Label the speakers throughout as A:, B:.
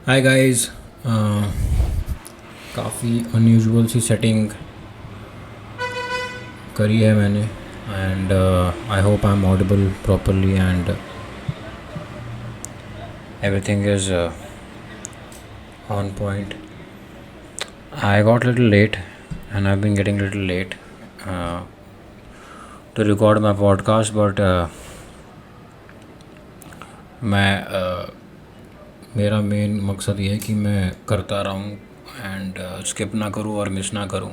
A: Hi guys. काफ़ी unusual सी setting करी है मैंने and I hope I am audible properly and everything is on point. I got a little late and I've been getting a little late to record my podcast, but मेरा main मकसद ये है कि मैं करता रहूँ एंड स्किप ना करूँ और मिस ना करूँ.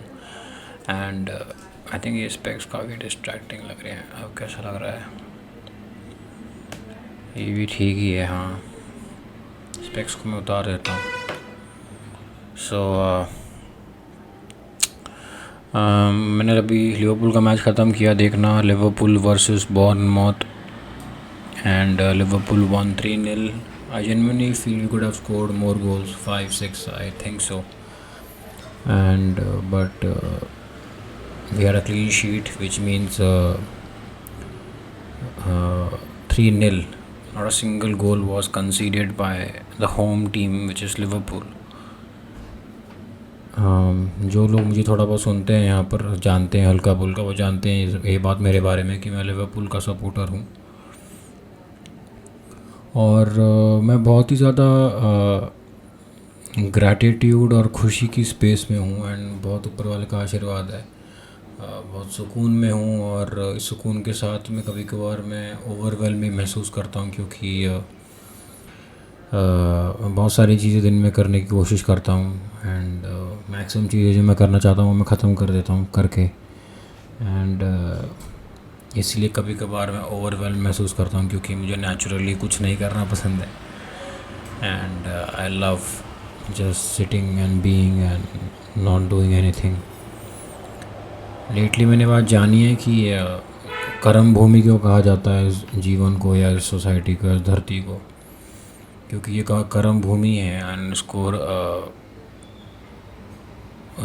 A: एंड आई थिंक ये स्पेक्स काफ़ी डिस्ट्रैक्टिंग लग रहे हैं. अब कैसा लग रहा है? ये भी ठीक ही है. हाँ, स्पेक्स को मैं उतार देता हूँ. सो मैंने अभी लिवरपूल का मैच ख़त्म किया देखना. Liverpool versus Bournemouth and Liverpool won 3-0. I genuinely feel we could have scored more goals, 5-6, I think so. And but we had a clean sheet, which means 3-0. Not a single goal was conceded by the home team, which is Liverpool. जो लोग मुझे थोड़ा बहुत सुनते हैं यहाँ पर, जानते हैं हल्का फुल्का, वो जानते हैं ये बात मेरे बारे में कि मैं लिवरपूल का सपोर्टर हूँ. और मैं बहुत ही ज़्यादा ग्रैटिट्यूड और खुशी की स्पेस में हूँ एंड बहुत ऊपर वाले का आशीर्वाद है. बहुत सुकून में हूँ और इस सुकून के साथ में कभी कभार मैं ओवरवेलमिंग महसूस करता हूँ, क्योंकि बहुत सारी चीज़ें दिन में करने की कोशिश करता हूँ एंड मैक्सिमम चीज़ें जो मैं करना चाहता हूँ मैं ख़त्म कर देता हूँ करके. एंड इसलिए कभी कभार मैं ओवरवेल्म महसूस करता हूँ, क्योंकि मुझे नेचुरली कुछ नहीं करना पसंद है. And I love just sitting and being and not doing anything. Lately मैंने बात जानी है कि कर्म भूमि क्यों कहा जाता है इस जीवन को या इस सोसाइटी को, इस धरती को, क्योंकि ये कर्म भूमि है एंड इसको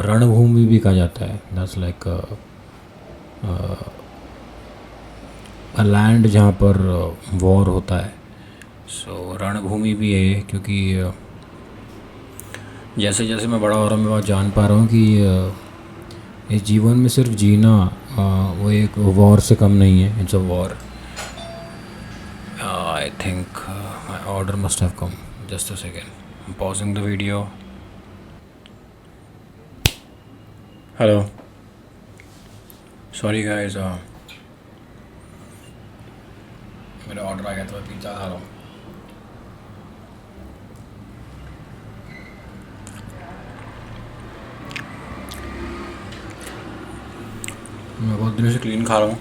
A: रणभूमि भी कहा जाता है. दैट्स लाइक अ लैंड जहाँ पर वॉर होता है. सो रणभूमि भी है, क्योंकि जैसे जैसे मैं बड़ा हो रहा हूँ मैं बात जान पा रहा हूँ कि इस जीवन में सिर्फ जीना वो एक वॉर से कम नहीं है. It's a war. I think my order must have come. Just a second, I am pausing the video. Hello, sorry guys, मेरा ऑर्डर आ गया था, मैं पिज़्ज़ा खा रहा हूँ. मैं बहुत दिनों से क्लीन खा रहा हूँ,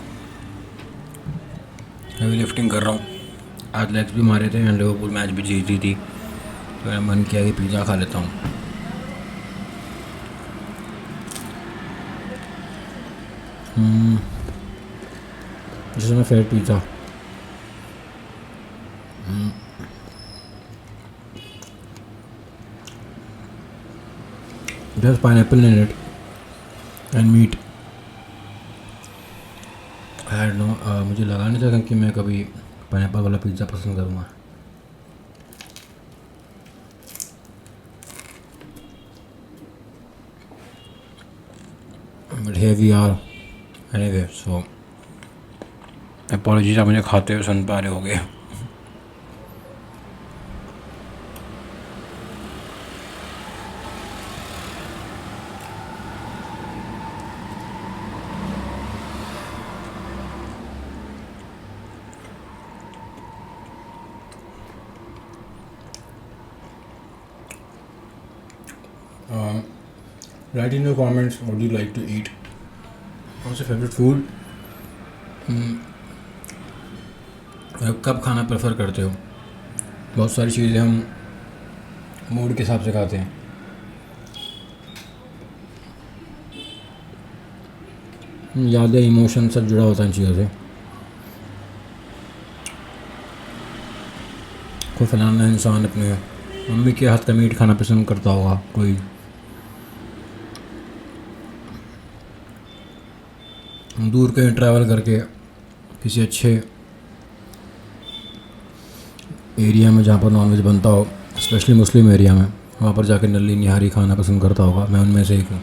A: हैवी लिफ्टिंग कर रहा हूँ. आज लेग्स भी मारे थे एंड लिवरपूल मैच भी जीती थी, तो मेरा मन किया कि पिज़्ज़ा खा लेता हूँ. जैसे मैं favourite pizza. There's pineapple in it and meat. I don't know, मुझे लगा नहीं था कि मैं कभी पाइनएप्पल वाला पिज़्ज़ा पसंद करूँगा. But here we are anyway. So apologies आप मुझे खाते हुए सुन पा रहे होगे. Write in the comments what do you like to eat. What's your favorite food? आप कब खाना प्रेफर करते हो? बहुत सारी चीज़ें हम मूड के हिसाब से खाते हैं. यादें, इमोशन सब जुड़ा होता है इन चीज़ों से. कोई फलाना इंसान अपने मम्मी के हाथ का मीट खाना पसंद करता होगा, कोई दूर कहीं ट्रैवल करके किसी अच्छे एरिया में जहाँ पर नॉनवेज बनता हो स्पेशली मुस्लिम एरिया में, वहाँ पर जाके नल्ली निहारी खाना पसंद करता होगा, मैं उनमें से एक हूँ.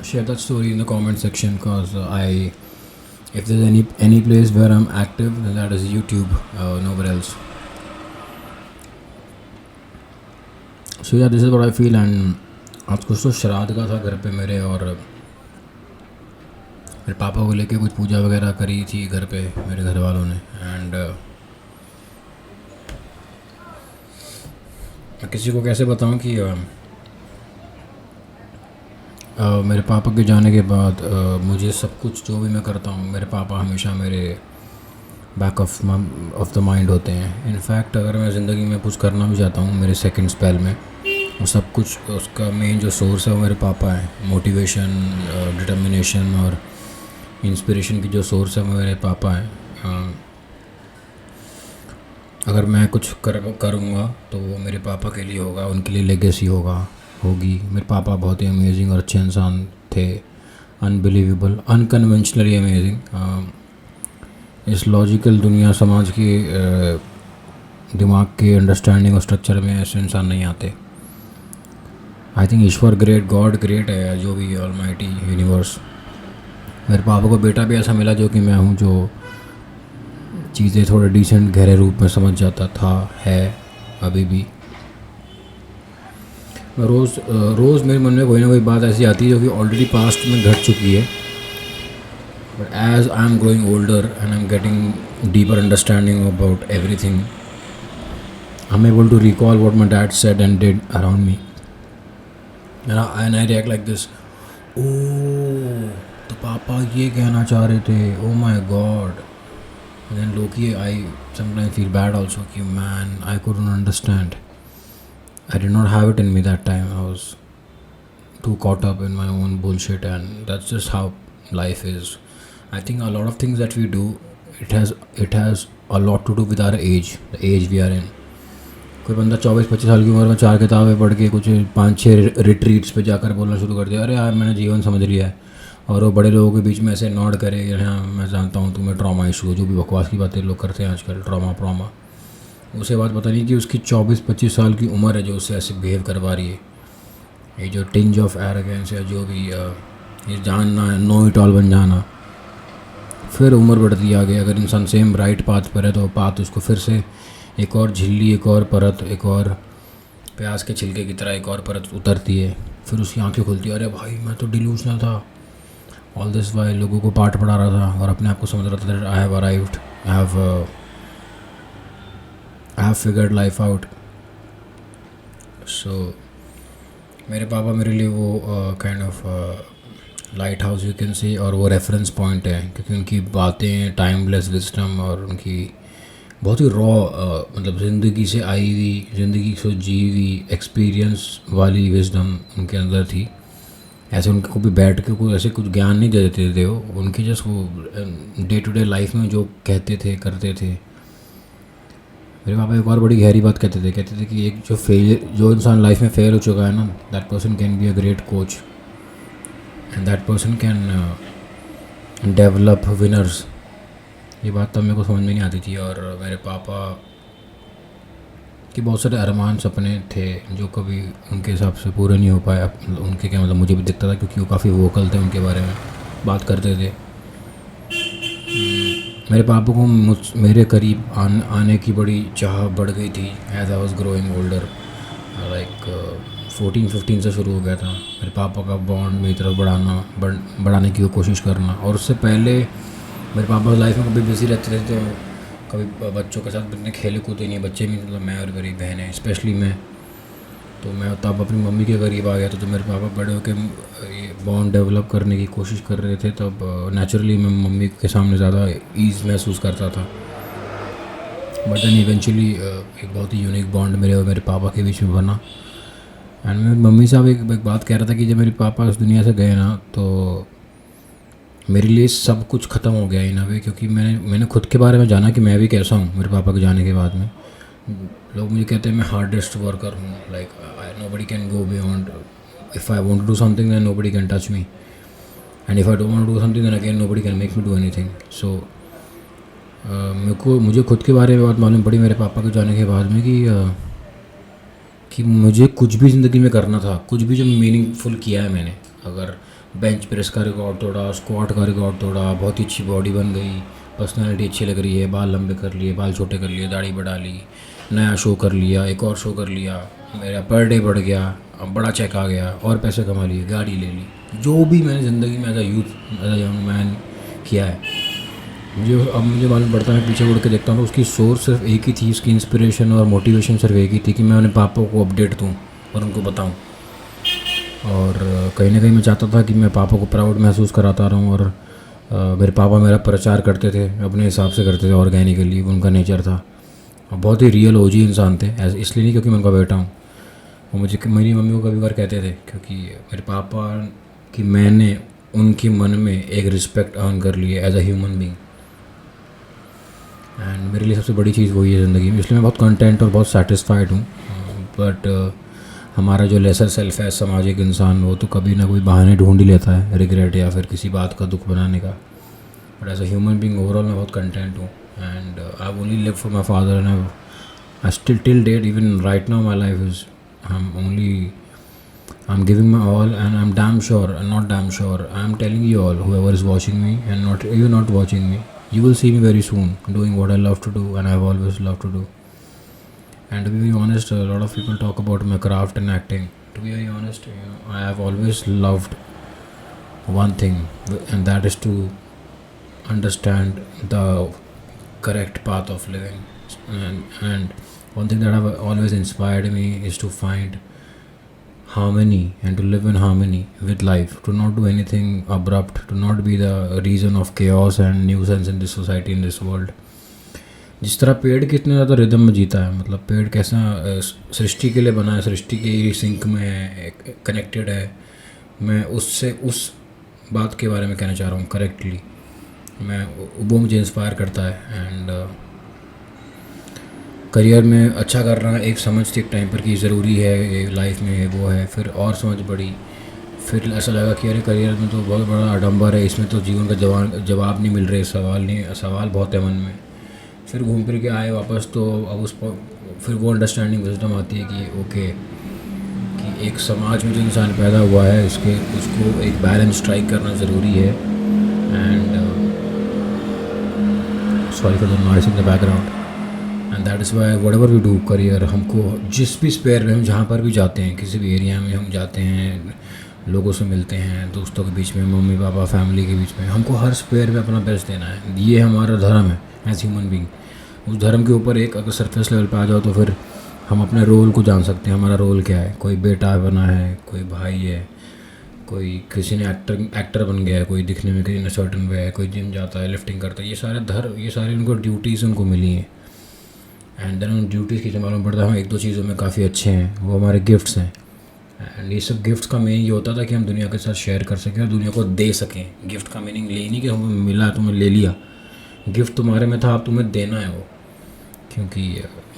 A: Share that story in the comment section, because if there's any place where I'm active, then that is YouTube, nowhere else. So yeah, this is what I feel. And आज कुछ तो श्राद्ध का था घर पे मेरे, और मेरे पापा को लेके कुछ पूजा वगैरह करी थी घर पे मेरे घर वालों ने. एंड मैं किसी को कैसे बताऊं कि मेरे पापा के जाने के बाद मुझे सब कुछ जो भी मैं करता हूँ, मेरे पापा हमेशा मेरे बैक ऑफ द माइंड होते हैं. इनफैक्ट अगर मैं ज़िंदगी में कुछ करना भी चाहता हूँ मेरे सेकंड स्पेल में, वो सब कुछ उसका मेन जो सोर्स है वो मेरे पापा है. मोटिवेशन, डिटर्मिनेशन और इंस्पिरेशन की जो सोर्स है वो मेरे पापा हैं. अगर मैं कुछ करूँगा तो वो मेरे पापा के लिए होगा, उनके लिए लेगेसी होगी. मेरे पापा बहुत ही अमेजिंग और अच्छे इंसान थे, अनबिलीवेबल, अनकन्वेंशनली अमेजिंग. इस लॉजिकल दुनिया समाज के दिमाग के अंडरस्टैंडिंग और स्ट्रक्चर में ऐसे इंसान नहीं आते. I think Ishwar great, God great है, जो भी ऑलमाइटी यूनिवर्स. मेरे पापा को बेटा भी ऐसा मिला जो कि मैं हूँ, जो चीज़ें थोड़े डिसेंट गहरे रूप में समझ जाता था, है अभी भी. रोज़ मेरे मन में कोई ना कोई बात ऐसी आती है जो कि ऑलरेडी पास्ट में घट चुकी है. But as I am growing older and I am getting deeper understanding about everything, I am able to recall what my dad said and did around me. And I react like this, oh तो पापा ये कहना चाह रहे थे, oh my god. And then low-key, I sometimes feel bad also कि man, I couldn't understand. I did not have it in me that time. I was too caught up in my own bullshit, and that's just how life is. I think a lot of things that we do, it has a lot to do with our age, the age we are in. कोई बंदा 24-25 साल की उम्र में 4 किताबें पढ़ के कुछ 5-6 रिट्रीट्स पे जाकर बोलना शुरू कर दिया, अरे यार मैंने जीवन समझ लिया है. और वो बड़े लोगों के बीच में ऐसे नॉड करे, हाँ मैं जानता हूँ तुम्हें ट्रॉमा इशू, जो भी बकवास की बातें लोग करते हैं आजकल, ट्रॉमा. उसे बात पता नहीं कि उसकी 24-25 साल की उम्र है जो उससे ऐसे बिहेव करवा रही है. ये जो टिंज ऑफ एरोगेंस या जो भी ये जानना है, नो इट ऑल बन जाना. फिर उम्र बढ़ती है आगे, अगर इंसान सेम राइट पाथ पर है तो पाथ उसको फिर से एक और झिल्ली, एक और परत, एक और प्याज के छिलके की तरह एक और परत उतरती है. फिर उसकी आंखें खुलती है, अरे भाई मैं तो डिलूशनल था, ऑल दिस वाइल लोगों को पाठ पढ़ा रहा था और अपने आप को समझ रहा था, I have arrived, I have figured life out. So मेरे पापा मेरे लिए वो kind of lighthouse you can say, और वो रेफरेंस पॉइंट है, क्योंकि उनकी बातें टाइमलेस विजडम और उनकी बहुत ही रॉ, मतलब ज़िंदगी से आई हुई, ज़िंदगी को जी हुई एक्सपीरियंस वाली विजडम उनके अंदर थी. ऐसे उनको भी बैठ के कोई ऐसे कुछ ज्ञान नहीं दे देते थे वो, उनकी जस्ट वो डे टू डे लाइफ में जो कहते थे करते थे. मेरे पापा एक और बड़ी गहरी बात कहते थे कि एक जो इंसान लाइफ में फेल हो चुका है ना, that person can be a great coach and that person can develop winners. ये बात तब मेरे को समझ में नहीं आती थी. और मेरे पापा कि बहुत सारे अरमान सपने थे जो कभी उनके हिसाब से पूरे नहीं हो पाए. उनके क्या मतलब, मुझे भी दिखता था क्योंकि वो काफ़ी वोकल थे, उनके बारे में बात करते थे. मेरे पापा को मेरे करीब आने की बड़ी चाह बढ़ गई थी as I was growing older. Like 14-15 से शुरू हो गया था मेरे पापा का बॉन्ड मेरी तरफ बढ़ाने की कोशिश करना. और उससे पहले मेरे पापा लाइफ में कभी बिजी रहते थे, तो कभी बच्चों के साथ इतने खेले कूदे नहीं, बच्चे भी, मतलब मैं और मेरी बहनें स्पेशली मैं, तो मैं तब अपनी मम्मी के करीब आ गया. तो जब मेरे पापा बड़े होकर ये बॉन्ड डेवलप करने की कोशिश कर रहे थे, तब नेचुरली मैं मम्मी के सामने ज़्यादा ईज़ महसूस करता था. बट देन इवेंचुअली एक बहुत ही यूनिक बॉन्ड मेरे और मेरे पापा के बीच में बना. एंड मेरी मम्मी साहब एक बात कह रहा था कि जब मेरे पापा इस दुनिया से गए ना, तो मेरे लिए सब कुछ ख़त्म हो गया इन अ वे, क्योंकि मैंने खुद के बारे में जाना कि मैं भी कैसा हूँ. मेरे पापा के जाने के बाद में लोग मुझे कहते हैं मैं हार्डेस्ट वर्कर हूँ, like nobody can go beyond. If I want to do something then nobody can touch me, and if I don't want to do something then again nobody can make me do anything. So मुझे खुद के बारे में बात मालूम पड़ी मेरे पापा के जाने के बाद में कि मुझे कुछ भी ज़िंदगी में करना था, कुछ भी जो मीनिंगफुल किया है मैंने, अगर बेंच प्रेस का रिकॉर्ड तोड़ा, स्क्वाट का रिकॉर्ड तोड़ा, बहुत ही अच्छी बॉडी बन गई, पर्सनालिटी अच्छी लग रही है, बाल लंबे कर लिए, बाल छोटे कर लिए, दाढ़ी बढ़ा ली, नया शो कर लिया, एक और शो कर लिया, मेरा पर डे बढ़ गया, अब बड़ा चेक आ गया, और पैसे कमा लिए, गाड़ी ले ली, जो भी मैंने ज़िंदगी में as a youth, as a young man किया है, मुझे मालूम पड़ता है, पीछे उड़ के देखता हूँ तो उसकी सोर्स सिर्फ एक ही थी, उसकी इंस्पिरेशन और मोटिवेशन सिर्फ एक ही थी कि मैं अपने पापा को अपडेट दूँ और उनको बताऊँ। और कहीं ना कहीं मैं चाहता था कि मैं पापा को प्राउड महसूस कराता रहूँ। और मेरे पापा मेरा प्रचार करते थे, अपने हिसाब से करते थे, ऑर्गेनिकली, उनका नेचर था। और बहुत ही रियल ओजी इंसान थे, इसलिए नहीं क्योंकि मैं उनका बेटा हूँ। वो मुझे मेरी मम्मी को कभी बार कहते थे, क्योंकि मेरे पापा की मैंने उनके मन में एक रिस्पेक्ट अर्न कर ली है as a human being. And मेरे लिए सबसे बड़ी चीज़ वही है ज़िंदगी में, इसलिए मैं बहुत कंटेंट और बहुत सेटिस्फाइड हूँ। बट हमारा जो लेसर सेल्फ है, सामाजिक इंसान, वो तो कभी ना कोई बहाने ढूंढ ही लेता है रिग्रेट या फिर किसी बात का दुख बनाने का। But as a human being overall मैं बहुत कंटेंट हूँ। And I only live for my father and I still till date, even right now my life is, I'm giving my all, and I'm damn sure, not damn sure, I'm telling you all, whoever is watching me and not you not watching me, you will see me very soon doing what I love to do and I've always loved to do. And to be very honest, a lot of people talk about my craft and acting. To be very honest, I have always loved one thing, and that is to understand the correct path of living. And one thing that have always inspired me is to find harmony and to live in harmony with life, to not do anything abrupt, to not be the reason of chaos and nuisance in this society, in this world. जिस तरह पेड़ कितने ज़्यादा rhythm में जीता है, मतलब पेड़ कैसा सृष्टि के लिए बना है, सृष्टि के सिंक में है, कनेक्टेड है, मैं उससे उस बात के बारे में कहना चाह रहा हूँ करेक्टली। वो मुझे इंस्पायर करता है। एंड करियर में अच्छा करना एक समझ थी एक टाइम पर कि ज़रूरी है लाइफ में, वो है, फिर और समझ बढ़ी, फिर ऐसा लगा कि अरे करियर में तो बहुत बड़ा आडंबर है, इसमें तो जीवन का जवाब नहीं मिल रहे, सवाल बहुत है मन में। फिर घूम फिर के आए वापस, तो अब फिर वो अंडरस्टैंडिंग विजडम आती है कि ओके, कि एक समाज में जो इंसान पैदा हुआ है उसको एक बैलेंस स्ट्राइक करना ज़रूरी है। And sorry for the noise in the background. And that is why whatever we do career, हमको जिस भी स्पेयर में हम जहाँ पर भी जाते हैं, किसी भी एरिया में हम जाते हैं, लोगों से मिलते हैं, दोस्तों के बीच में, मम्मी पापा फैमिली के बीच में, हमको हर स्पेयर में अपना बेस्ट देना है। ये हमारा धर्म है एज ह्यूमन बींग। उस धर्म के ऊपर एक अगर सरफेस लेवल पर आ जाओ तो फिर हम अपने रोल को जान सकते हैं, हमारा रोल क्या है। कोई बेटा बना है, कोई भाई है, कोई किसी ने एक्टर बन गया है, कोई दिखने में किसी ने सर्टन वे है, कोई जिम जाता है, लिफ्टिंग करता है, ये सारे उनको ड्यूटीज़ उनको मिली हैं। एंड देन उन ड्यूटीज़ की जब मालूम पड़ता है हम एक दो चीज़ों में काफ़ी अच्छे हैं, वो हमारे गिफ्ट्स हैं। एंड ये सब गिफ्ट्स का मीनिंग ये होता था कि हम दुनिया के साथ शेयर कर सकें और दुनिया को दे सकें। गिफ्ट का मीनिंग ये नहीं कि हमें मिला तुमने ले लिया, गिफ्ट तुम्हारे में था, अब तुम्हें देना है वो, क्योंकि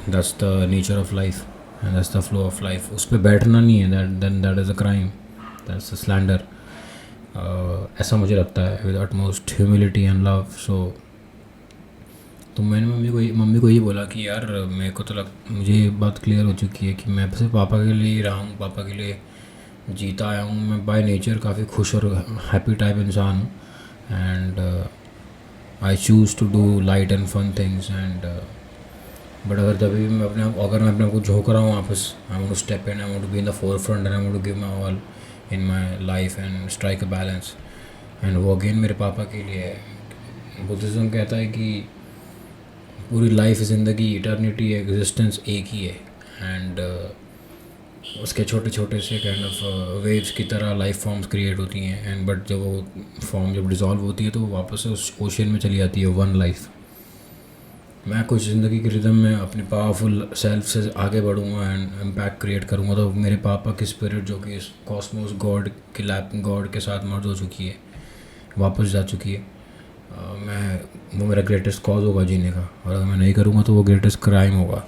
A: that's the nature of life and that's the flow of life. उस पर बैठना नहीं है, that is a crime, that's a slander. ऐसा मुझे लगता है with utmost humility and love. So तो मैंने मम्मी को यही बोला कि यार मेरे को तो मुझे ये बात क्लियर हो चुकी है कि मैं सिर्फ पापा के लिए ही रहा हूँ, पापा के लिए जीता आया हूँ। मैं बाय नेचर काफ़ी खुश और हैप्पी टाइप इंसान हूँ। And I choose to do light and fun things. And but अगर मैं अपने आप को झोंक रहा हूँ वापस, I want to step in, I want to be in the forefront and I want to give my all in my life and strike a balance. And वो अगेन मेरे पापा के लिए है। बुद्धिज़्म कहता है कि पूरी लाइफ, ज़िंदगी, इटर्निटी, एग्जिस्टेंस एक ही है। एंड उसके छोटे छोटे से काइंड ऑफ वेव्स की तरह लाइफ फॉर्म्स क्रिएट होती हैं। एंड बट जब वो फॉर्म जब डिज़ोल्व होती है तो वो वापस से उस ओशन में चली जाती है, वन लाइफ। मैं कुछ ज़िंदगी के रिदम में अपनी पावरफुल सेल्फ से आगे बढ़ूँगा एंड इम्पैक्ट क्रिएट करूँगा। तो मेरे पापा की स्पिरिट जो कि इस कॉस्मोस गॉड के साथ मर्ज हो चुकी है, वापस जा चुकी है, वो मेरा ग्रेटेस्ट कॉज होगा जीने का। और अगर मैं नहीं करूँगा तो वो ग्रेटेस्ट क्राइम होगा।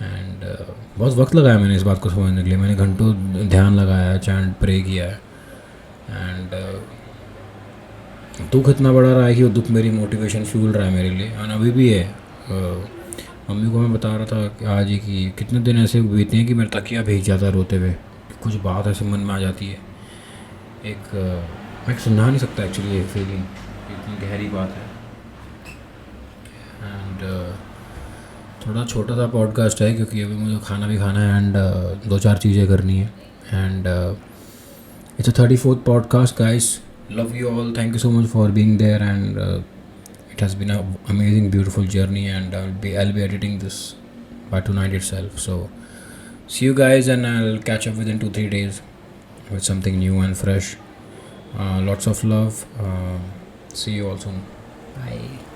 A: एंड बहुत वक्त लगाया मैंने इस बात को समझने के लिए। मैंने घंटों ध्यान लगाया, चैंट प्रे किया है। एंड दुख इतना बढ़ा रहा है कि वो दुख मेरी मोटिवेशन फ्यूल रहा है मेरे लिए, और अभी भी है। मम्मी को मैं बता रहा था कि आज ही कि कितने दिन ऐसे बीते हैं कि मेरा तकिया भीग जाता है रोते हुए, कुछ बात ऐसे मन में आ जाती है। एक मैं समझा नहीं सकता एक्चुअली ये फीलिंग, इतनी गहरी बात है। एंड थोड़ा छोटा सा पॉडकास्ट है क्योंकि अभी मुझे खाना भी खाना है एंड दो चार चीज़ें करनी है। And it's a 34th podcast guys, love you all, thank you so much for being there, and it has been a amazing beautiful journey, and I'll be editing this by tonight itself. So see you guys, and I'll catch up within 2-3 days with something new and fresh. Lots of love. See you all soon. Bye.